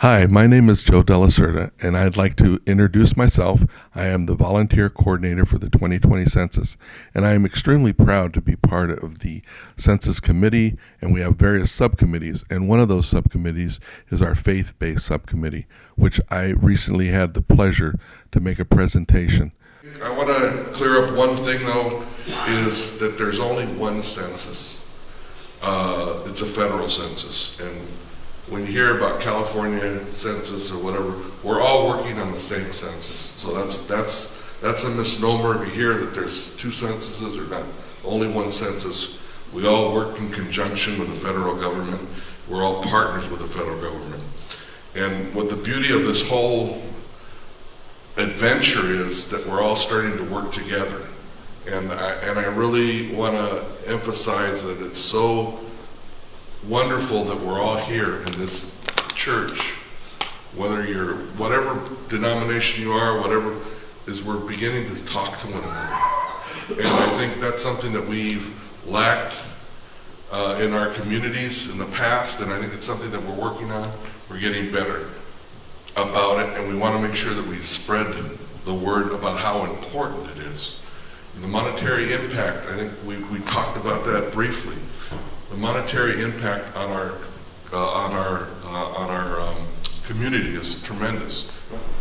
Hi, my name is Joe Della Cerda, and I'd like to introduce myself. I am the volunteer coordinator for the 2020 census, and I am extremely proud to be part of the census committee, and we have various subcommittees, and one of those subcommittees is our faith-based subcommittee, which I recently had the pleasure to make a presentation. I want to clear up one thing, though, is that there's only one census. It's a federal census, and when you hear about California census or whatever, we're all working on the same census. So that's a misnomer if you hear that there's two censuses or not. Only one census. We all work in conjunction with the federal government. We're all partners with the federal government. And what the beauty of this whole adventure is that we're all starting to work together. And I really want to emphasize that it's so wonderful that we're all here in this church, whether you're whatever denomination you are, whatever, is we're beginning to talk to one another. And I think that's something that we've lacked in our communities in the past, and I think it's something that we're working on. We're getting better about it, and we want to make sure that we spread the word about how important it is. And the monetary impact, I think we talked about that briefly. The monetary impact on our community is tremendous.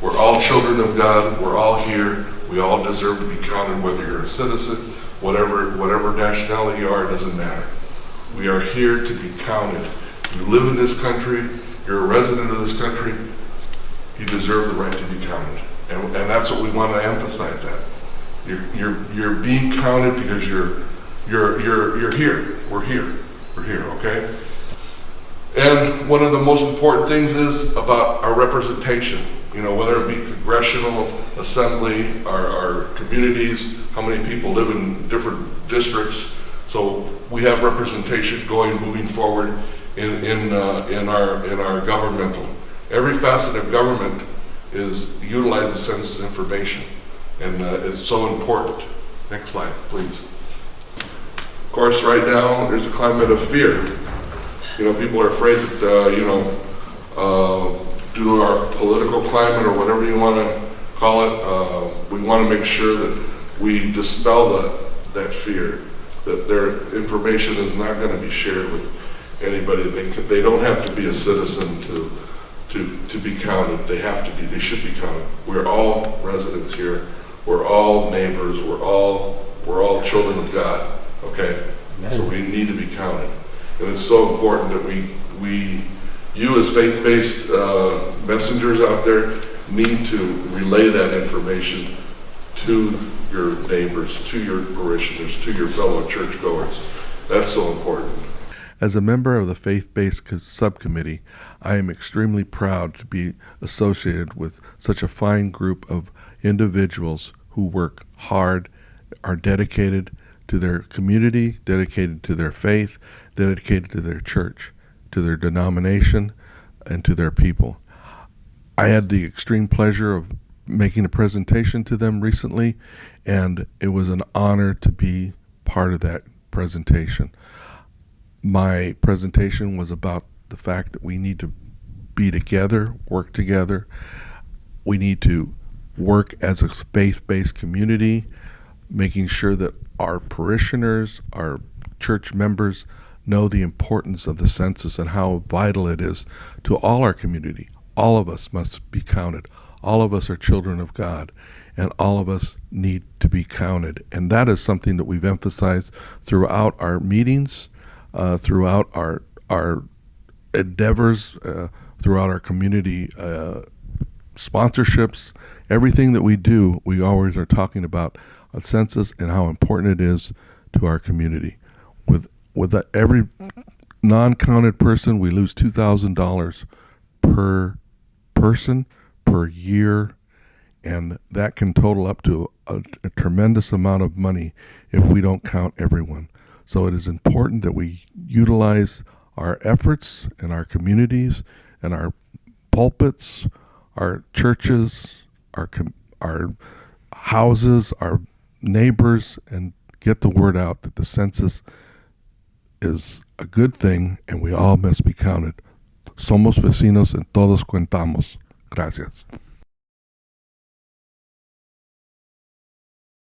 We're all children of God. We're all here. We all deserve to be counted, whether you're a citizen, whatever nationality you are, it doesn't matter. We are here to be counted. You live in this country. You're a resident of this country. You deserve the right to be counted, and that's what we want to emphasize. That you're being counted because you're here. We're here. We're here, okay? And one of the most important things is about our representation. You know, whether it be congressional assembly, our communities, how many people live in different districts. So we have representation moving forward in our governmental. Every facet of government utilizes census information, and it's so important. Next slide, please. Of course, right now, there's a climate of fear. You know, people are afraid that, due to our political climate or whatever you want to call it, we want to make sure that we dispel that fear, that their information is not going to be shared with anybody. They don't have to be a citizen to be counted. They should be counted. We're all residents here. We're all neighbors. We're all children of God. Okay, Amen. So we need to be counted, and it's so important that you as faith-based messengers out there need to relay that information to your neighbors, to your parishioners, to your fellow churchgoers. That's so important. As a member of the faith-based subcommittee, I am extremely proud to be associated with such a fine group of individuals who work hard, are dedicated to their community, dedicated to their faith, dedicated to their church, to their denomination, and to their people. I had the extreme pleasure of making a presentation to them recently, and it was an honor to be part of that presentation. My presentation was about the fact that we need to be together, work together. We need to work as a faith-based community, making sure that our parishioners, our church members know the importance of the census and how vital it is to all our community. All of us must be counted. All of us are children of God, and all of us need to be counted. And that is something that we've emphasized throughout our meetings, throughout our endeavors, throughout our community sponsorships. Everything that we do, we always are talking about a census and how important it is to our community. With every non-counted person, we lose $2,000 per person per year, and that can total up to a tremendous amount of money if we don't count everyone. So it is important that we utilize our efforts in our communities and our pulpits, our churches, our houses, our neighbors, and get the word out that the census is a good thing and we all must be counted. Somos vecinos en todos cuentamos. Gracias.